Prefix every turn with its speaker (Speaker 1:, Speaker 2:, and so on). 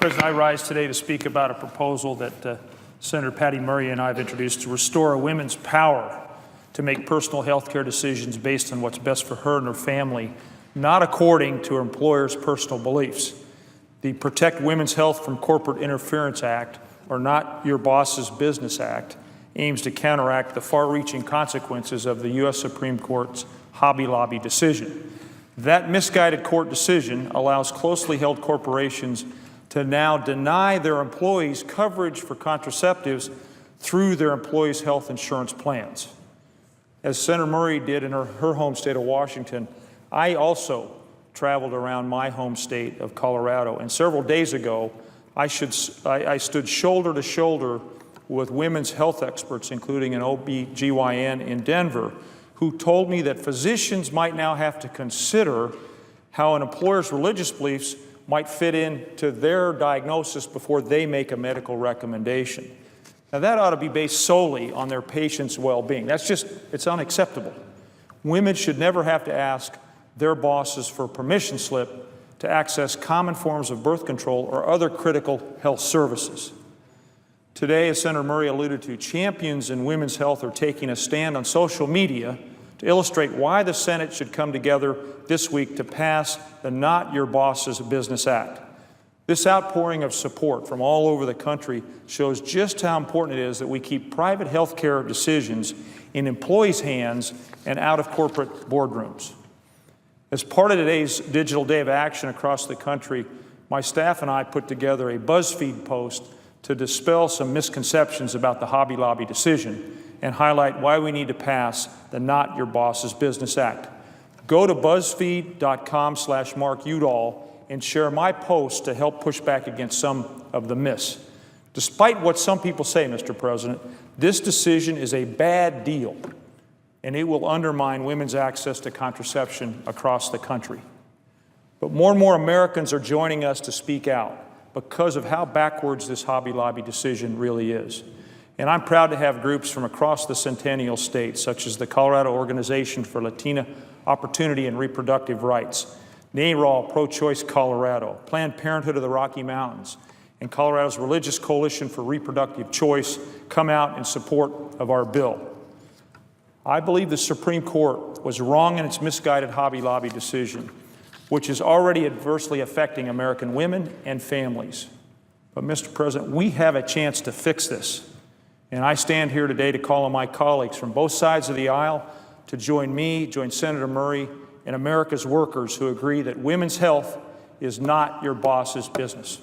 Speaker 1: President, I rise today to speak about a proposal that Senator Patty Murray and I have introduced to restore a woman's power to make personal health care decisions based on what's best for her and her family, not according to her employer's personal beliefs. The Protect Women's Health from Corporate Interference Act, or Not Your Boss's Business Act, aims to counteract the far-reaching consequences of the U.S. Supreme Court's Hobby Lobby decision. That misguided court decision allows closely held corporations to now deny their employees coverage for contraceptives through their employees' health insurance plans. As Senator Murray did in her home state of Washington, I also traveled around my home state of Colorado, and several days ago, I stood shoulder to shoulder with women's health experts, including an OB/GYN in Denver, who told me that physicians might now have to consider how an employer's religious beliefs might fit into their diagnosis before they make a medical recommendation. Now, that ought to be based solely on their patient's well-being. It's unacceptable. Women should never have to ask their bosses for a permission slip to access common forms of birth control or other critical health services. Today, as Senator Murray alluded to, champions in women's health are taking a stand on social media to illustrate why the Senate should come together this week to pass the Not Your Boss's Business Act. This outpouring of support from all over the country shows just how important it is that we keep private health care decisions in employees' hands and out of corporate boardrooms. As part of today's Digital Day of Action across the country, my staff and I put together a BuzzFeed post to dispel some misconceptions about the Hobby Lobby decision and highlight why we need to pass the Not Your Boss's Business Act. Go to buzzfeed.com/Mark Udall and share my post to help push back against some of the myths. Despite what some people say, Mr. President, this decision is a bad deal, and it will undermine women's access to contraception across the country. But more and more Americans are joining us to speak out because of how backwards this Hobby Lobby decision really is. And I'm proud to have groups from across the Centennial States, such as the Colorado Organization for Latina Opportunity and Reproductive Rights, NARAL Pro-Choice Colorado, Planned Parenthood of the Rocky Mountains, and Colorado's Religious Coalition for Reproductive Choice come out in support of our bill. I believe the Supreme Court was wrong in its misguided Hobby Lobby decision, which is already adversely affecting American women and families. But, Mr. President, we have a chance to fix this. And I stand here today to call on my colleagues from both sides of the aisle to join me, join Senator Murray, and America's workers who agree that women's health is not your boss's business.